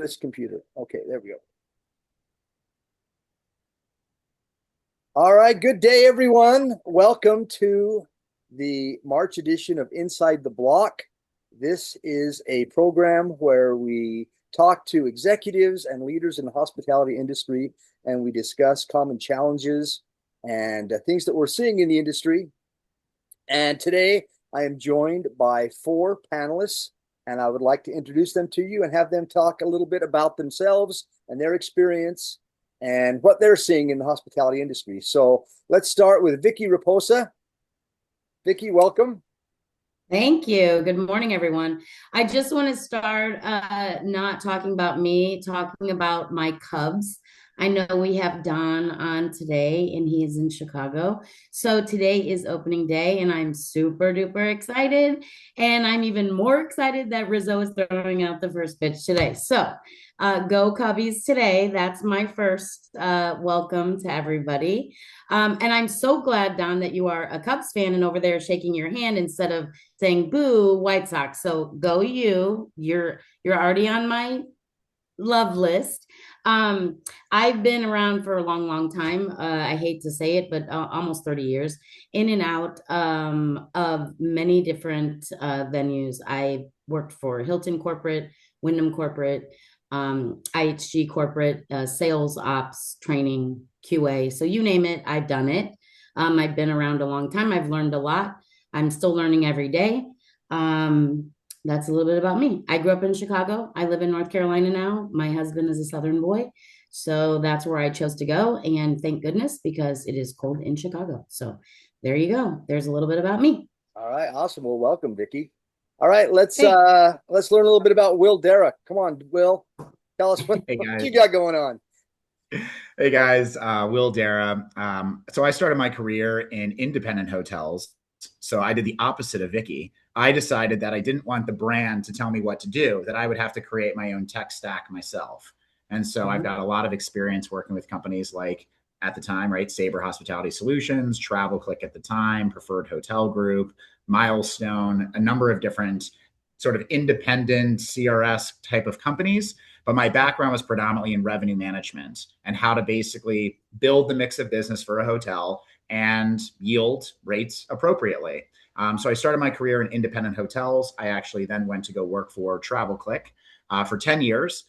this computer. Okay, there we go. All right, good day, everyone. Welcome to the March edition of Inside the Block. This is a program where we talk to executives and leaders in the hospitality industry, and we discuss common challenges and things that we're seeing in the industry. And today I am joined by four panelists, and I would like to introduce them to you and have them talk a little bit about themselves and their experience and what they're seeing in the hospitality industry. So let's start with Vicki Raposa. Vicki, welcome. Thank you. Good morning, everyone. I just want to start not talking about me, talking about my Cubs. I know we have Don on today, and he is in Chicago. So today is opening day, and I'm super duper excited. And I'm even more excited that Rizzo is throwing out the first pitch today. So go Cubbies today. That's my first welcome to everybody. And I'm so glad, Don, that you are a Cubs fan and over there shaking your hand instead of saying boo White Sox. So go you. You're already on my love list. I've been around for a long, long time. I hate to say it, but almost 30 years in and out of many different venues. I worked for Hilton Corporate, Wyndham Corporate, IHG Corporate, sales ops, training, QA. So you name it, I've done it. I've been around a long time. I've learned a lot. I'm still learning every day. That's a little bit about me. I grew up in Chicago. I live in North Carolina now. My husband is a Southern boy. So that's where I chose to go. And thank goodness, because it is cold in Chicago. So there you go. There's a little bit about me. All right, awesome. Well, welcome, Vicki. All right, let's Hey. learn a little bit about Will Darrah. Come on, Will. Tell us what, Hey what guys. you got going on. Hey guys, Will Darrah. So I started my career in independent hotels. So I did the opposite of Vicki. I decided that I didn't want the brand to tell me what to do, that I would have to create my own tech stack myself. And so I've got a lot of experience working with companies like, at the time, right, Sabre Hospitality Solutions, Travel Click at the time, Preferred Hotel Group, Milestone, a number of different sort of independent CRS type of companies. But my background was predominantly in revenue management and how to basically build the mix of business for a hotel and yield rates appropriately. So I started my career in independent hotels. I actually then went to go work for Travel Click for 10 years,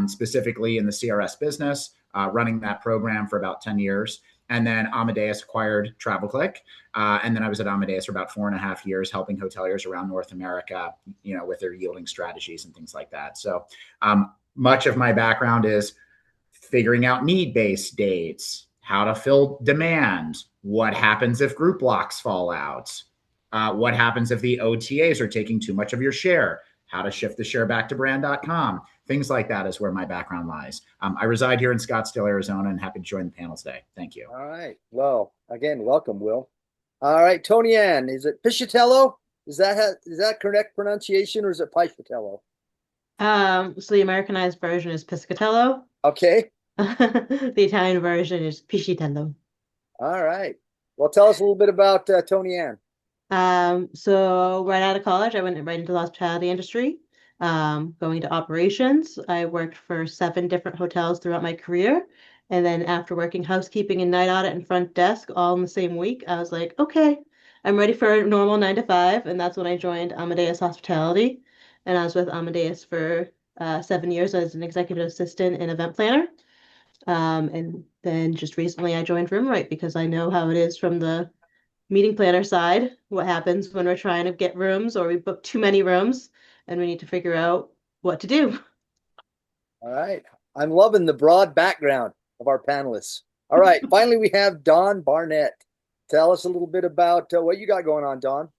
specifically in the CRS business, running that program for about 10 years. And then Amadeus acquired Travel Click. And then I was at Amadeus for about 4.5 years, helping hoteliers around North America, with their yielding strategies and things like that. So much of my background is figuring out need-based dates, how to fill demand, what happens if group blocks fall out, what happens if the OTAs are taking too much of your share, how to shift the share back to brand.com. Things like that is where my background lies. I reside here in Scottsdale, Arizona, and happy to join the panel today. Thank you. All right. Well, again, welcome, Will. All right, Tonianne, is it Pescitello? Is that correct pronunciation, or is it Pescitello? So the Americanized version is Pescatello. Okay. The Italian version is Piscitello. All right. Well, tell us a little bit about Tonianne. So right out of college, I went right into the hospitality industry, going to operations. I worked for 7 different hotels throughout my career. And then after working housekeeping and night audit and front desk all in the same week, I was like, okay, I'm ready for a normal 9 to 5. And that's when I joined Amadeus Hospitality. And I was with Amadeus for 7 years as an executive assistant and event planner. And then just recently I joined Roomrate because I know how it is from the meeting planner side, what happens when we're trying to get rooms or we book too many rooms and we need to figure out what to do. All right. I'm loving the broad background of our panelists. All right. Finally, we have Don Barnett. Tell us a little bit about what you got going on, Don.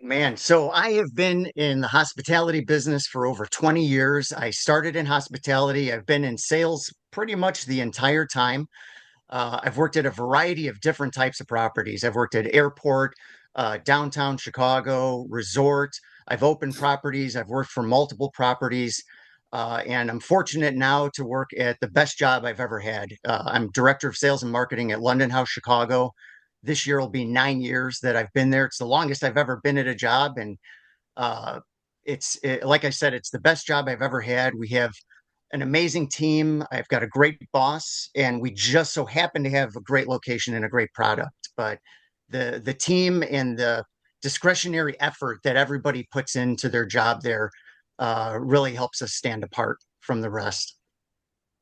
Man, so I have been in the hospitality business for over 20 years. I started in hospitality. I've been in sales pretty much the entire time. I've worked at a variety of different types of properties. I've worked at airport, downtown Chicago, resort. I've opened properties. I've worked for multiple properties. And I'm fortunate now to work at the best job I've ever had. I'm director of sales and marketing at LondonHouse Chicago. This year will be 9 years that I've been there. It's the longest I've ever been at a job. And uh, like I said, it's the best job I've ever had. We have an amazing team. I've got a great boss, and we just so happen to have a great location and a great product. But the team and the discretionary effort that everybody puts into their job there really helps us stand apart from the rest.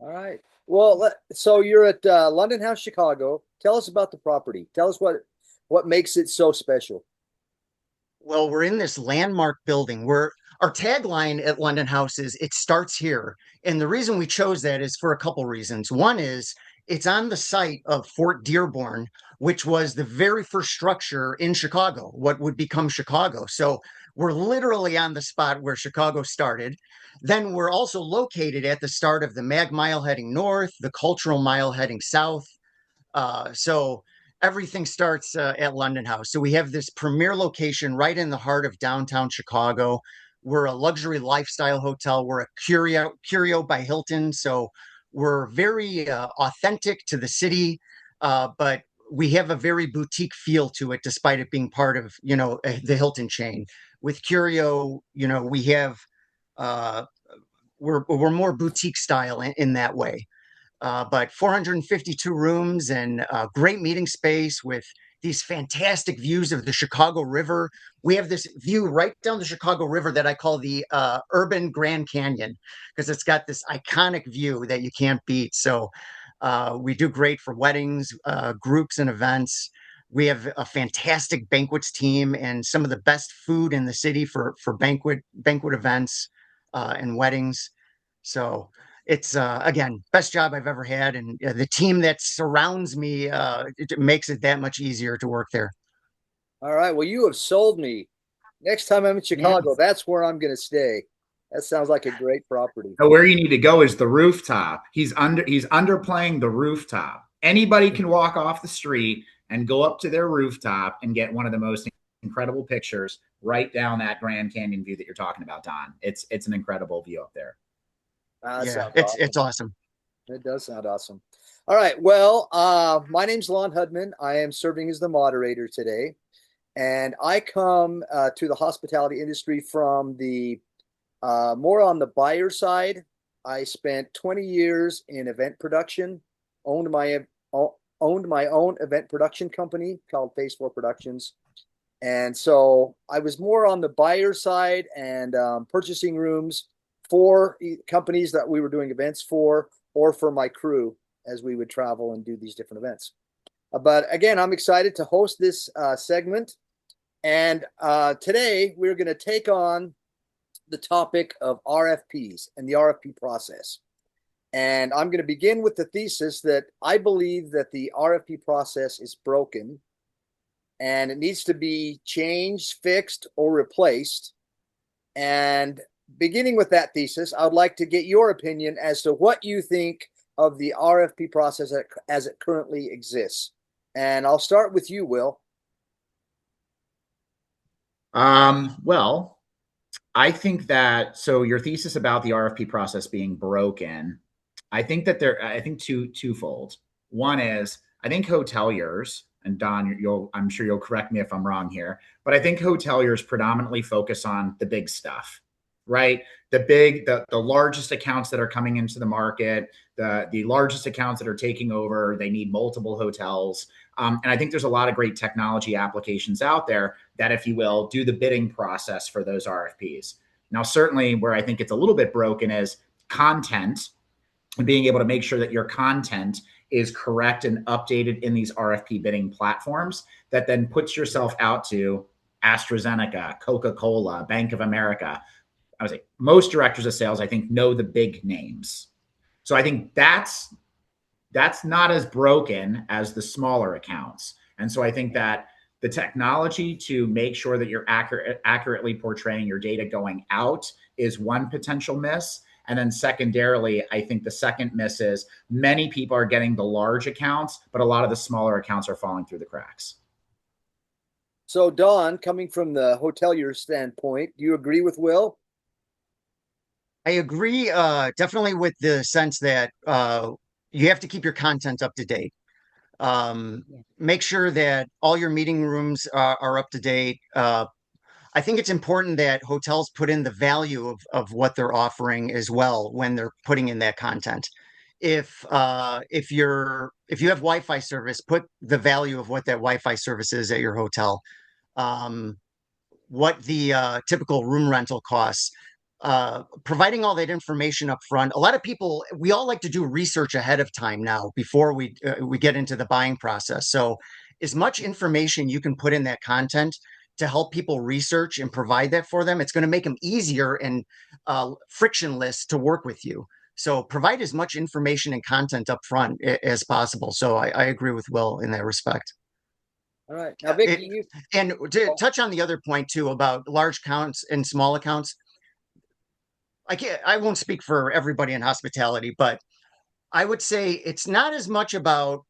All right. Well, so you're at LondonHouse Chicago. Tell us about the property. Tell us what makes it so special. Well, we're in this landmark building where our tagline at London House is "It starts here." And the reason we chose that is for a couple reasons. One is it's on the site of Fort Dearborn, which was the very first structure in Chicago, what would become Chicago. So we're literally on the spot where Chicago started. Then we're also located at the start of the Mag Mile heading north, the Cultural Mile heading south. So everything starts at London House. So we have this premier location right in the heart of downtown Chicago. We're a luxury lifestyle hotel. We're a Curio by Hilton. So we're very authentic to the city, but we have a very boutique feel to it, despite it being part of, the Hilton chain. With Curio, we have, we're more boutique style in that way. But 452 rooms and great meeting space with these fantastic views of the Chicago River. We have this view right down the Chicago River that I call the urban Grand Canyon, because it's got this iconic view that you can't beat. So we do great for weddings, groups, and events. We have a fantastic banquets team and some of the best food in the city for banquet events and weddings. So it's again, best job I've ever had, and the team that surrounds me it makes it that much easier to work there. All right. Well, you have sold me. Next time I'm in Chicago, Yes. that's where I'm going to stay. That sounds like a great property. So where you need to go is the rooftop. He's underplaying the rooftop. Anybody can walk off the street and go up to their rooftop and get one of the most incredible pictures right down that Grand Canyon view that you're talking about, Don. It's an incredible view up there. Yeah, it's awesome. It does sound awesome. All right. Well, my name's Lon Hudman. I am serving as the moderator today, and I come to the hospitality industry from the more on the buyer side. I spent 20 years in event production, owned my own event production company called Phase 4 Productions. And so I was more on the buyer side and purchasing rooms for companies that we were doing events for, or for my crew as we would travel and do these different events. But again, I'm excited to host this segment. And today we're going to take on the topic of RFPs and the RFP process. And I'm going to begin with the thesis that I believe that the RFP process is broken and it needs to be changed, fixed, or replaced. And beginning with that thesis, I would like to get your opinion as to what you think of the RFP process as it currently exists. And I'll start with you, Will. Well, I think that, so your thesis about the RFP process being broken, I think that twofold. One is, I think hoteliers, and Don, I'm sure you'll correct me if I'm wrong here, but I think hoteliers predominantly focus on the big stuff, right? The largest accounts that are coming into the market, the largest accounts that are taking over, they need multiple hotels. And I think there's a lot of great technology applications out there that, if you will, do the bidding process for those RFPs. Now, certainly where I think it's a little bit broken is content, and being able to make sure that your content is correct and updated in these RFP bidding platforms that then puts yourself out to AstraZeneca, Coca-Cola, Bank of America. I would say most directors of sales, I think, know the big names. So I think that's not as broken as the smaller accounts. And so I think that the technology to make sure that you're accurately portraying your data going out is one potential miss. And then secondarily, I think the second miss is many people are getting the large accounts, but a lot of the smaller accounts are falling through the cracks. So Don, coming from the hotelier standpoint, do you agree with Will? I agree definitely with the sense that you have to keep your content up to date. Make sure that all your meeting rooms are up to date. I think it's important that hotels put in the value of what they're offering as well when they're putting in that content. If you have Wi-Fi service, put the value of what that Wi-Fi service is at your hotel. What the typical room rental costs, providing all that information up front. A lot of people, we all like to do research ahead of time now before we get into the buying process. So as much information you can put in that content to help people research and provide that for them, it's going to make them easier and frictionless to work with you. So provide as much information and content up front as possible. So I agree with Will in that respect. All right. Now, Vicki, and to touch on the other point too about large accounts and small accounts, I won't speak for everybody in hospitality, but I would say it's not as much about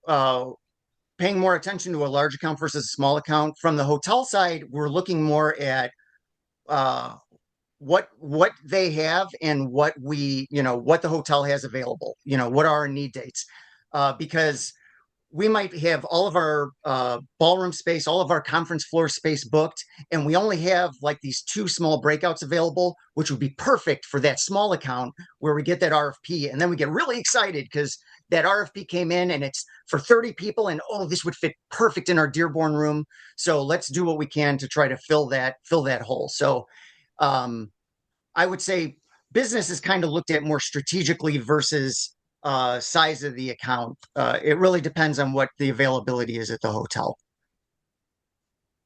paying more attention to a large account versus a small account. From the hotel side, we're looking more at what they have and what what the hotel has available. What are our need dates? Because we might have all of our ballroom space, all of our conference floor space booked, and we only have like these 2 small breakouts available, which would be perfect for that small account where we get that RFP. And then we get really excited because that RFP came in and it's for 30 people and, oh, this would fit perfect in our Dearborn room. So let's do what we can to try to fill that hole. So I would say business is kind of looked at more strategically versus size of the account. It really depends on what the availability is at the hotel.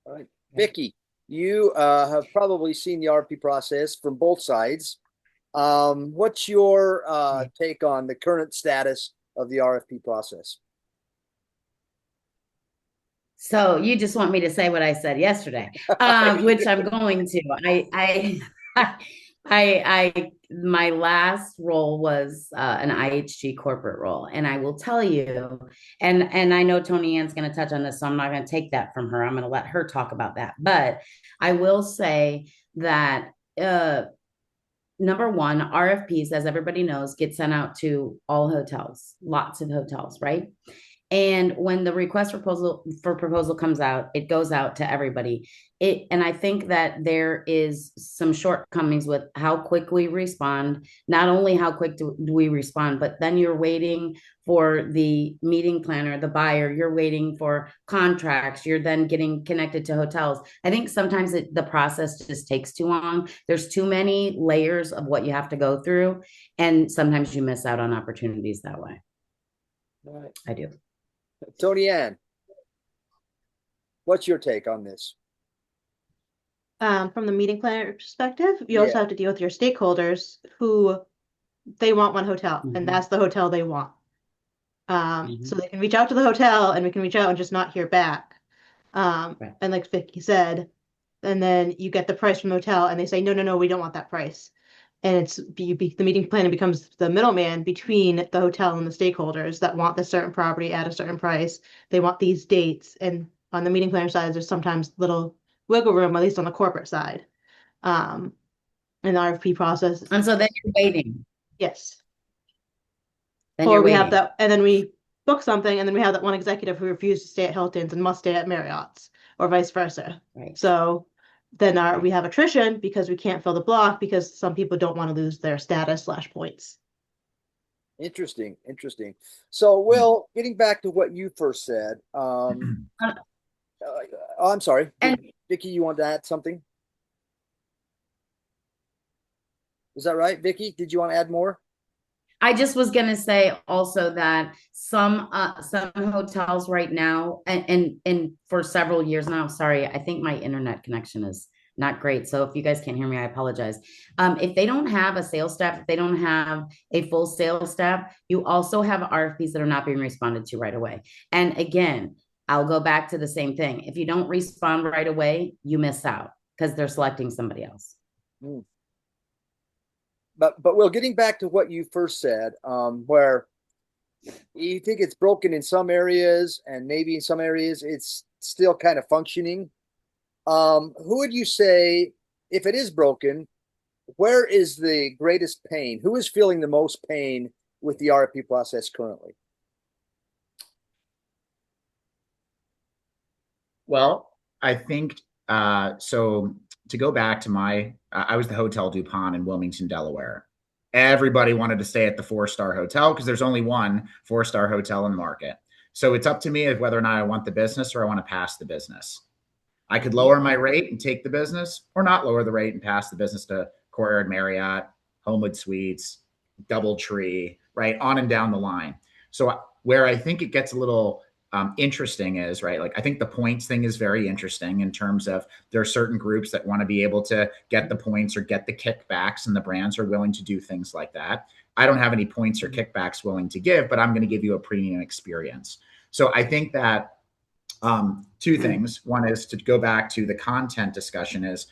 all right. Vicki, you have probably seen the RFP process from both sides. What's your take on the current status of the RFP process? So you just want me to say what I said yesterday, which I'm going to. My last role was an IHG corporate role, and I will tell you, and I know Tonianne's going to touch on this, so I'm not going to take that from her. I'm going to let her talk about that. But I will say that number one, RFPs, as everybody knows, get sent out to all hotels, lots of hotels, right? And when the request for proposal comes out, it goes out to everybody. And I think that there is some shortcomings with how quick we respond. Not only how quick do we respond, but then you're waiting for the meeting planner, the buyer, you're waiting for contracts, you're then getting connected to hotels. I think sometimes the process just takes too long. There's too many layers of what you have to go through. And sometimes you miss out on opportunities that way. All right. I do. Tonianne, what's your take on this? From the meeting planner perspective, you also have to deal with your stakeholders who they want one hotel, and that's the hotel they want. So they can reach out to the hotel, and we can reach out and just not hear back. And like Vicki said, and then you get the price from the hotel, and they say, no, we don't want that price. And the meeting planner becomes the middleman between the hotel and the stakeholders that want the certain property at a certain price. They want these dates. And on the meeting planner side, there's sometimes little wiggle room, at least on the corporate side, in the RFP process. And so then you're waiting. Yes. Then or you're we waiting. have that, and then we book something, and then we have that one executive who refused to stay at Hilton's and must stay at Marriott's, or vice versa. Right. So then we have attrition because we can't fill the block because some people don't want to lose their status / points. Interesting. So, Will, getting back to what you first said, I'm sorry. Vicki, you want to add something? Is that right, Vicki? Did you want to add more? I just was going to say also that some hotels right now, and for several years now, sorry, I think my internet connection is not great. So if you guys can't hear me, I apologize. If they don't have a sales staff, if they don't have a full sales staff, you also have RFPs that are not being responded to right away. And again, I'll go back to the same thing. If you don't respond right away, you miss out because they're selecting somebody else. But Will, getting back to what you first said, where you think it's broken in some areas and maybe in some areas it's still kind of functioning. Who would you say, if it is broken, where is the greatest pain? Who is feeling the most pain with the RFP process currently? Well, I think so. to go back to I was the Hotel DuPont in Wilmington, Delaware. Everybody wanted to stay at the 4-star hotel because there's only one 4-star hotel in the market. So it's up to me of whether or not I want the business or I want to pass the business. I could lower my rate and take the business, or not lower the rate and pass the business to Courtyard Marriott, Homewood Suites, DoubleTree, right on and down the line. So where I think it gets a little interesting is, right, like I think the points thing is very interesting in terms of there are certain groups that want to be able to get the points or get the kickbacks, and the brands are willing to do things like that. I don't have any points or kickbacks willing to give, but I'm going to give you a premium experience. So I think that two things. One is to go back to the content discussion is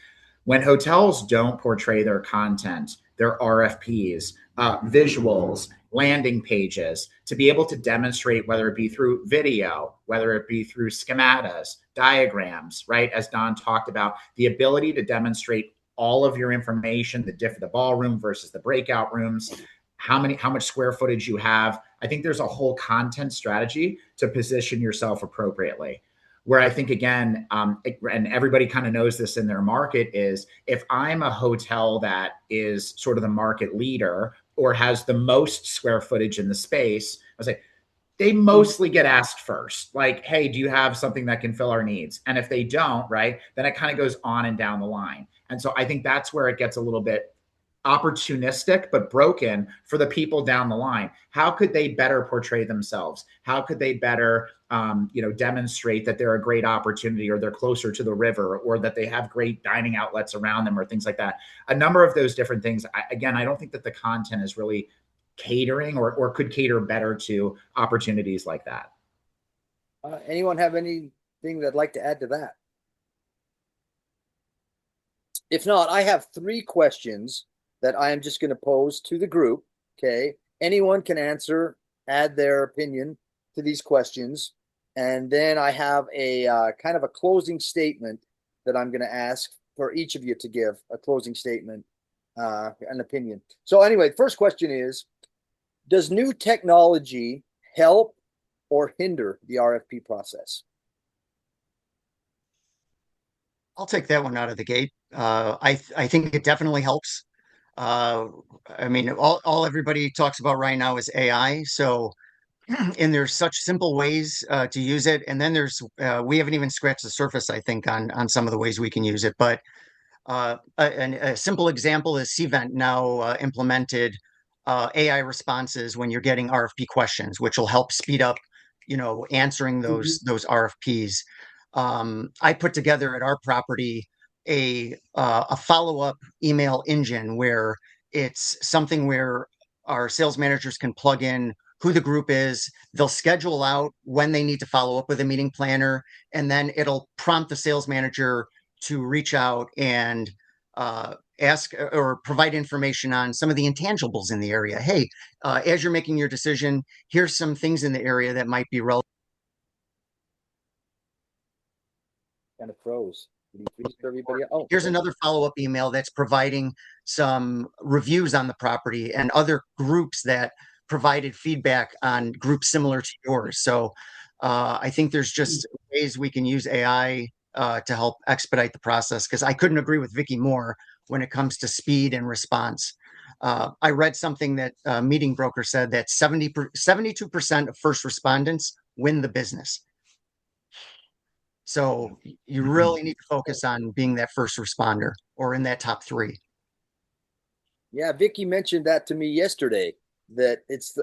when hotels don't portray their content, their RFPs, visuals, landing pages, to be able to demonstrate, whether it be through video, whether it be through schematas, diagrams, right? As Don talked about, the ability to demonstrate all of your information, the ballroom versus the breakout rooms, how much square footage you have. I think there's a whole content strategy to position yourself appropriately. Where I think, again, and everybody kind of knows this in their market, is if I'm a hotel that is sort of the market leader or has the most square footage in the space, I was like, they mostly get asked first, like, hey, do you have something that can fill our needs? And if they don't, right, then it kind of goes on and down the line. And so I think that's where it gets a little bit opportunistic, but broken for the people down the line. How could they better portray themselves? How could they better, demonstrate that they're a great opportunity, or they're closer to the river, or that they have great dining outlets around them, or things like that? A number of those different things. I don't think that the content is really catering or could cater better to opportunities like that. Anyone have anything they'd like to add to that? If not, I have 3 questions that I am just going to pose to the group. Okay. Anyone can answer, add their opinion to these questions. And then I have a kind of a closing statement that I'm going to ask for each of you to give a closing statement, an opinion. So anyway, first question is, does new technology help or hinder the RFP process? I'll take that one out of the gate. I think it definitely helps. I mean, all everybody talks about right now is AI. So, and there's such simple ways to use it. And then we haven't even scratched the surface, I think, on some of the ways we can use it. But a simple example is Cvent now implemented AI responses when you're getting RFP questions, which will help speed up, answering those RFPs. I put together at our property a follow-up email engine where it's something where our sales managers can plug in who the group is. They'll schedule out when they need to follow up with a meeting planner, and then it'll prompt the sales manager to reach out and ask or provide information on some of the intangibles in the area. Hey, as you're making your decision, here's some things in the area that might be relevant. Kind of froze. Everybody. Oh, here's another follow-up email that's providing some reviews on the property and other groups that provided feedback on groups similar to yours. So I think there's just ways we can use AI to help expedite the process, because I couldn't agree with Vicki more when it comes to speed and response. I read something that a meeting broker said that 72% of first respondents win the business. So you really need to focus on being that first responder or in that top 3. Yeah, Vicki mentioned that to me yesterday, that it's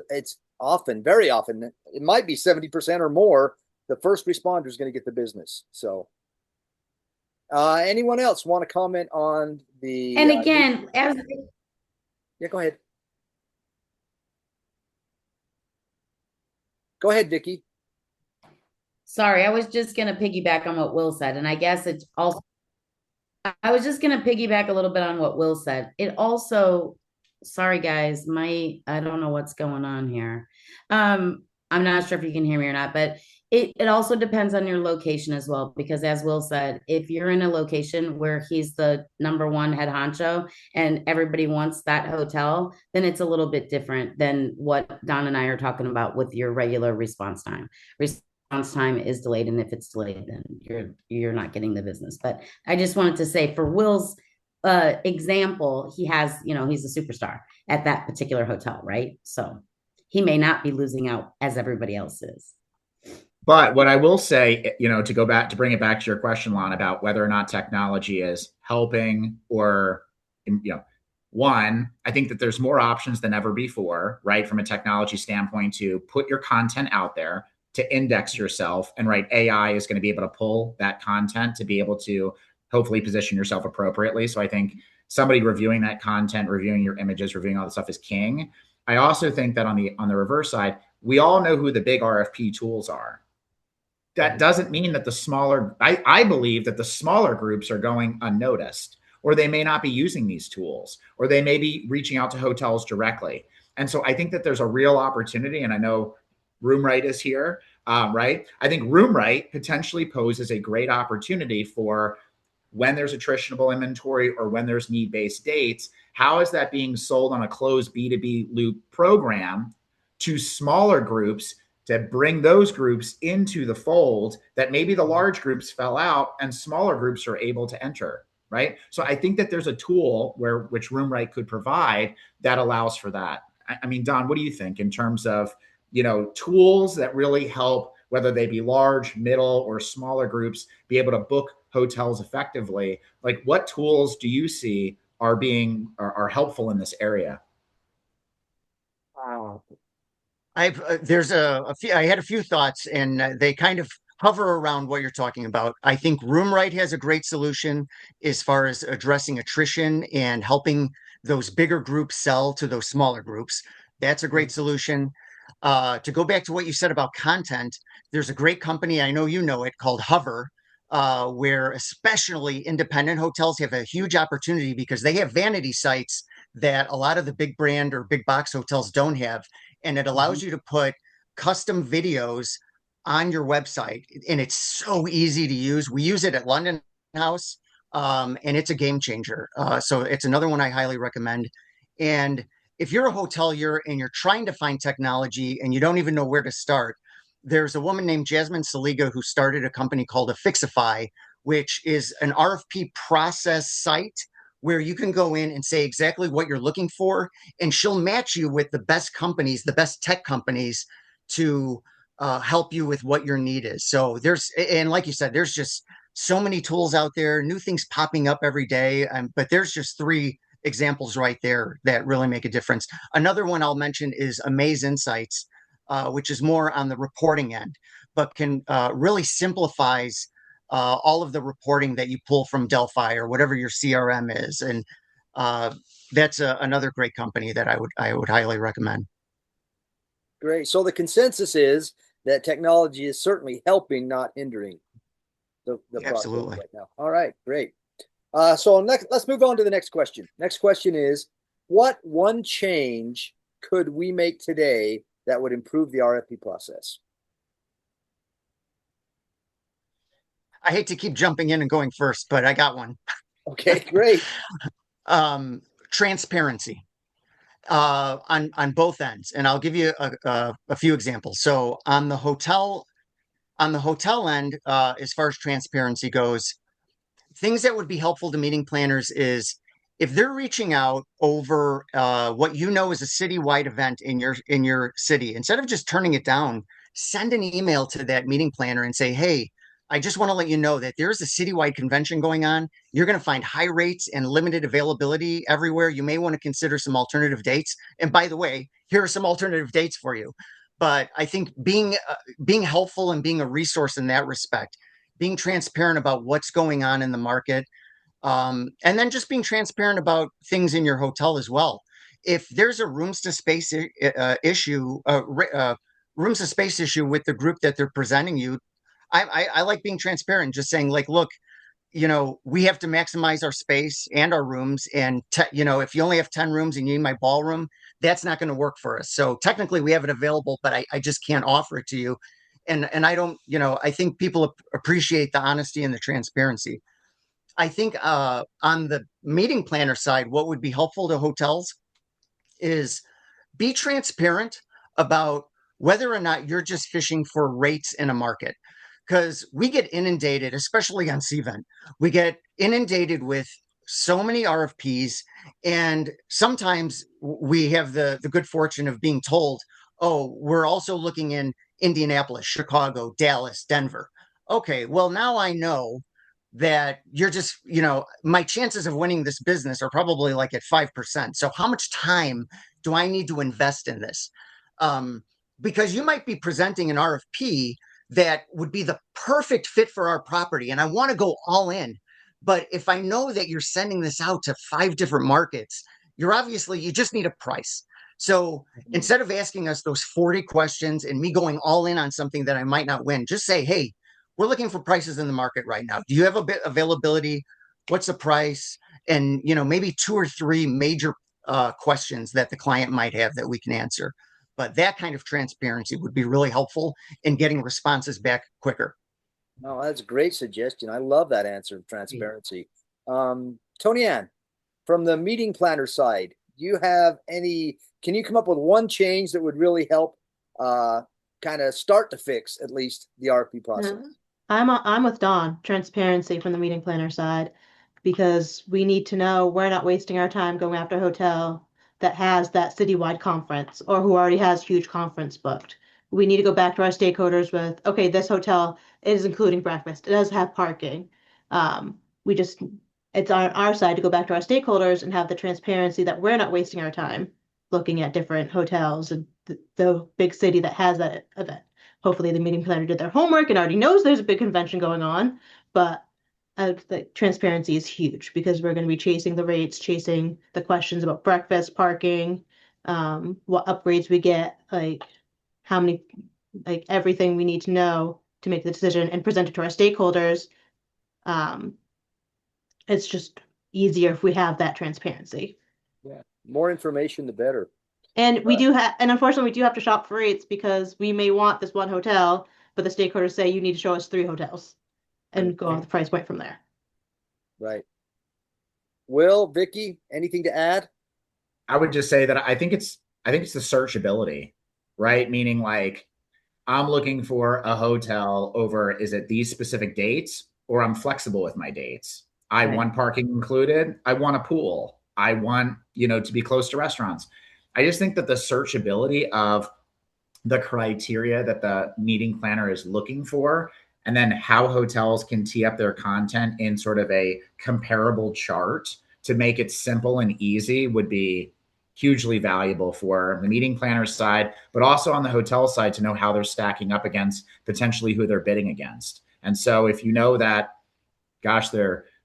often, very often, it might be 70% or more, the first responder is going to get the business. So anyone else want to comment on the... And again, yeah, go ahead. Go ahead, Vicki. Sorry, I was just going to piggyback on what Will said. And I guess it's also, I was just going to piggyback a little bit on what Will said. It also, sorry guys, I don't know what's going on here. I'm not sure if you can hear me or not, but it also depends on your location as well, because as Will said, if you're in a location where he's the #1 head honcho and everybody wants that hotel, then it's a little bit different than what Don and I are talking about with your regular response time. time is delayed, and if it's delayed, then you're not getting the business. But I just wanted to say, for Will's example, he has, he's a superstar at that particular hotel, right? So he may not be losing out as everybody else is. But what I will say, to bring it back to your question, Lon, about whether or not technology is helping or, one, I think that there's more options than ever before, right? From a technology standpoint, to put your content out there, to index yourself, and right, AI is going to be able to pull that content to be able to hopefully position yourself appropriately. So I think somebody reviewing that content, reviewing your images, reviewing all the stuff is king. I also think that on the reverse side, we all know who the big RFP tools are. That doesn't mean that I believe that the smaller groups are going unnoticed, or they may not be using these tools, or they may be reaching out to hotels directly. And so I think that there's a real opportunity, and I know RoomRite is here, right? I think RoomRite potentially poses a great opportunity for when there's attritionable inventory or when there's need-based dates. How is that being sold on a closed B2B loop program to smaller groups, to bring those groups into the fold that maybe the large groups fell out and smaller groups are able to enter, right? So I think that there's a tool which RoomRite could provide that allows for that. I mean, Don, what do you think in terms of, tools that really help, whether they be large, middle, or smaller groups, be able to book hotels effectively? Like, what tools do you see are helpful in this area? There's a few. I had a few thoughts, and they kind of hover around what you're talking about. I think RoomRite has a great solution as far as addressing attrition and helping those bigger groups sell to those smaller groups. That's a great solution. To go back to what you said about content, there's a great company, I know you know it, called Hover, where especially independent hotels have a huge opportunity because they have vanity sites that a lot of the big brand or big box hotels don't have. And it allows you to put custom videos on your website. And it's so easy to use. We use it at London House, and it's a game changer. So it's another one I highly recommend. And if you're a hotelier and you're trying to find technology and you don't even know where to start, there's a woman named Jasmine Saliga who started a company called Afixify, which is an RFP process site where you can go in and say exactly what you're looking for, and she'll match you with the best companies, the best tech companies to help you with what your need is. So and like you said, there's just so many tools out there, new things popping up every day. But there's just three examples right there that really make a difference. Another one I'll mention is Amaze Insights, which is more on the reporting end, but can really simplifies all of the reporting that you pull from Delphi or whatever your CRM is. And that's another great company that I would highly recommend. Great. So the consensus is that technology is certainly helping, not hindering the process right now. All right, great. So let's move on to the next question. Next question is, what one change could we make today that would improve the RFP process? I hate to keep jumping in and going first, but I got one. Okay, great. Transparency on both ends, and I'll give you a few examples. So on the hotel end, as far as transparency goes, things that would be helpful to meeting planners is if they're reaching out over what you know is a citywide event in your city, instead of just turning it down, send an email to that meeting planner and say, hey, I just want to let you know that there's a citywide convention going on. You're going to find high rates and limited availability everywhere. You may want to consider some alternative dates. And by the way, here are some alternative dates for you. But I think being helpful and being a resource in that respect, being transparent about what's going on in the market, and then just being transparent about things in your hotel as well. If there's a rooms to space issue with the group that they're presenting you, I like being transparent, just saying like, look, we have to maximize our space and our rooms. And, if you only have 10 rooms and you need my ballroom, that's not going to work for us. So technically we have it available, but I just can't offer it to you. And I don't, I think people appreciate the honesty and the transparency. I think on the meeting planner side, what would be helpful to hotels is be transparent about whether or not you're just fishing for rates in a market. Because we get inundated, especially on Cvent, we get inundated with so many RFPs. And sometimes we have the good fortune of being told, oh, we're also looking in Indianapolis, Chicago, Dallas, Denver. Okay, well, now I know that you're just, my chances of winning this business are probably like at 5%. So how much time do I need to invest in this? Because you might be presenting an RFP that would be the perfect fit for our property, and I want to go all in. But if I know that you're sending this out to 5 different markets, you just need a price. So instead of asking us those 40 questions and me going all in on something that I might not win, just say, hey, we're looking for prices in the market right now. Do you have a bit availability? What's the price? And, maybe 2 or 3 major questions that the client might have that we can answer. But that kind of transparency would be really helpful in getting responses back quicker. No, that's a great suggestion. I love that answer, transparency. Tonianne, from the meeting planner side, can you come up with one change that would really help kind of start to fix at least the RFP process? I'm with Don, transparency from the meeting planner side, because we need to know we're not wasting our time going after a hotel that has that citywide conference or who already has huge conference booked. We need to go back to our stakeholders with, okay, this hotel is including breakfast. It does have parking. It's on our side to go back to our stakeholders and have the transparency that we're not wasting our time looking at different hotels and the big city that has that event. Hopefully the meeting planner did their homework and already knows there's a big convention going on, but the transparency is huge because we're going to be chasing the rates, chasing the questions about breakfast, parking, what upgrades we get, like how many, like everything we need to know to make the decision and present it to our stakeholders. It's just easier if we have that transparency. Yeah, more information, the better. And unfortunately, we do have to shop for rates because we may want this one hotel, but the stakeholders say you need to show us 3 hotels and go off the price point from there. Right. Will, Vicki, anything to add? I would just say that I think it's the searchability, right? Meaning like I'm looking for a hotel over, is it these specific dates, or I'm flexible with my dates. I want parking included. I want a pool. I want, to be close to restaurants. I just think that the searchability of the criteria that the meeting planner is looking for, and then how hotels can tee up their content in sort of a comparable chart to make it simple and easy would be hugely valuable for the meeting planner side, but also on the hotel side to know how they're stacking up against potentially who they're bidding against. And so if you know that, gosh,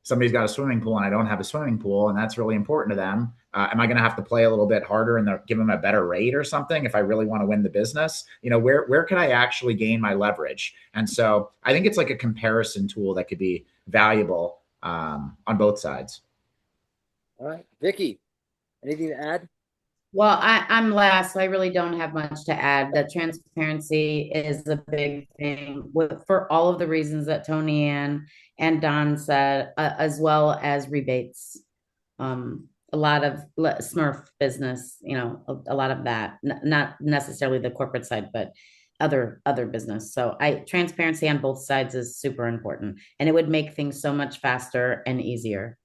somebody's got a swimming pool and I don't have a swimming pool, and that's really important to them, am I going to have to play a little bit harder and give them a better rate or something if I really want to win the business? Where can I actually gain my leverage? And so I think it's like a comparison tool that could be valuable on both sides. All right, Vicki, anything to add? Well, I'm last, so I really don't have much to add. That transparency is a big thing for all of the reasons that Tonianne and Don said, as well as rebates. A lot of Smurf business, a lot of that, not necessarily the corporate side, but other business. So transparency on both sides is super important, and it would make things so much faster and easier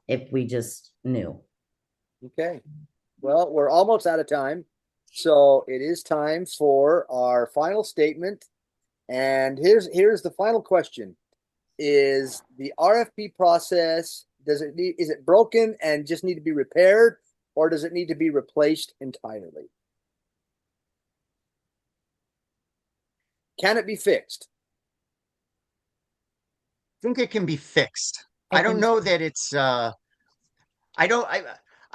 if we just knew. Okay. Well, we're almost out of time. So it is time for our final statement. And here's the final question. Is the RFP process, is it broken and just need to be repaired, or does it need to be replaced entirely? Can it be fixed? I think it can be fixed. I don't know that it's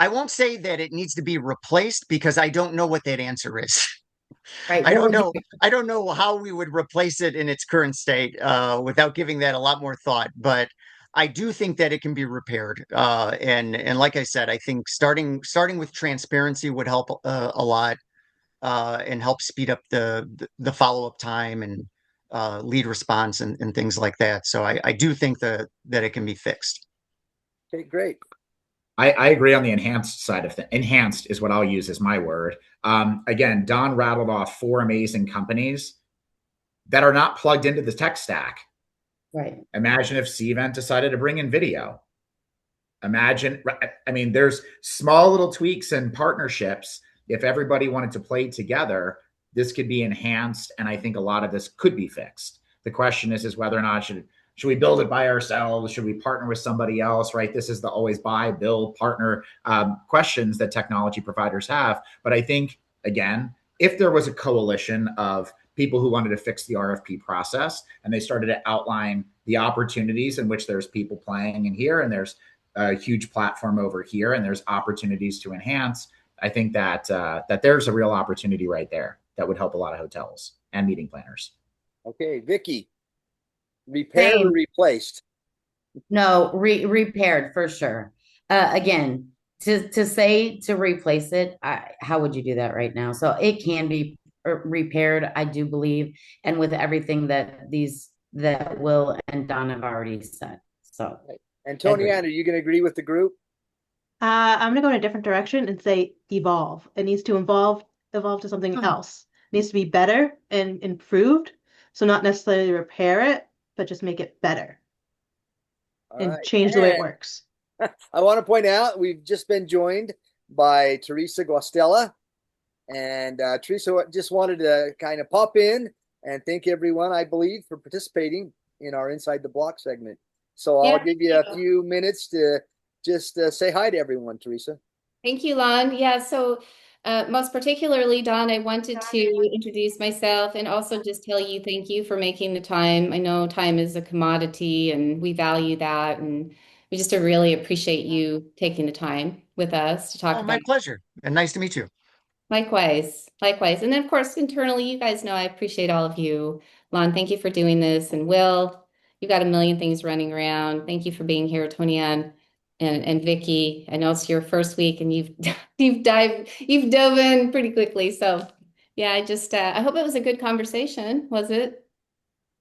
I won't say that it needs to be replaced because I don't know what that answer is. Right. I don't know how we would replace it in its current state without giving that a lot more thought. But I do think that it can be repaired. And like I said, I think starting with transparency would help a lot and help speed up the follow-up time and lead response and things like that. So I do think that it can be fixed. Okay, great. I agree on the enhanced side of things. Enhanced is what I'll use as my word. Again, Don rattled off 4 amazing companies that are not plugged into the tech stack. Right. Imagine if Cvent decided to bring in video. Imagine, I mean, there's small little tweaks and partnerships. If everybody wanted to play together, this could be enhanced, and I think a lot of this could be fixed. The question is whether or not should we build it by ourselves? Should we partner with somebody else, right? This is the always buy, build, partner questions that technology providers have. But I think, again, if there was a coalition of people who wanted to fix the RFP process and they started to outline the opportunities in which there's people playing in here and there's a huge platform over here and there's opportunities to enhance, I think that that there's a real opportunity right there that would help a lot of hotels and meeting planners. Okay, Vicki. Repaired or replaced? No, repaired for sure. Again, to say to replace it, how would you do that right now? So it can be repaired, I do believe, and with everything that Will and Don have already said. So, and Tonianne, are you going to agree with the group? I'm going to go in a different direction and say evolve. It needs to evolve to something else. It needs to be better and improved. So not necessarily repair it, but just make it better and change the way it works. I want to point out we've just been joined by Teresa Guastella. And Teresa just wanted to kind of pop in and thank everyone, I believe, for participating in our Inside the Block segment. So I'll give you a few minutes to just say hi to everyone, Teresa. Thank you, Lon. Yeah, so most particularly, Don, I wanted to introduce myself and also just tell you thank you for making the time. I know time is a commodity and we value that. And we just really appreciate you taking the time with us to talk about. My pleasure. And nice to meet you. Likewise. And then, of course, internally, you guys know I appreciate all of you. Lon, thank you for doing this. And Will, you've got a million things running around. Thank you for being here, Tonianne and Vicki. I know it's your first week and you've dove in pretty quickly. So yeah, I hope it was a good conversation. Was it?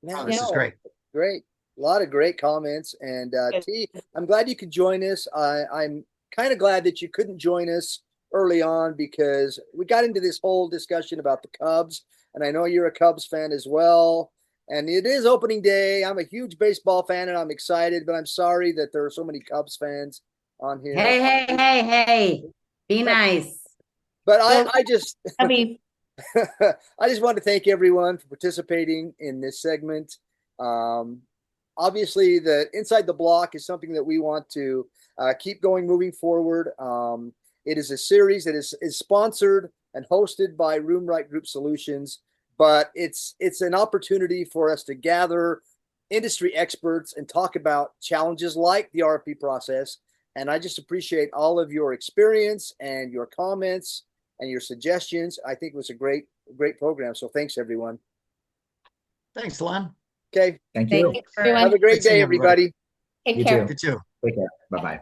No, this is great. Great. A lot of great comments. And T, I'm glad you could join us. I'm kind of glad that you couldn't join us early on because we got into this whole discussion about the Cubs, and I know you're a Cubs fan as well. And it is opening day. I'm a huge baseball fan, and I'm excited, but I'm sorry that there are so many Cubs fans on here. Hey, be nice. But I just I just want to thank everyone for participating in this segment. Obviously, the Inside the Block is something that we want to keep going moving forward. It is a series that is sponsored and hosted by Room Right Group Solutions, but it's an opportunity for us to gather industry experts and talk about challenges like the RFP process. And I just appreciate all of your experience and your comments and your suggestions. I think it was a great program. So thanks, everyone. Thanks, Lon. Okay. Thank you. Have a great day, everybody. Take care. You too. Take care. Bye-bye.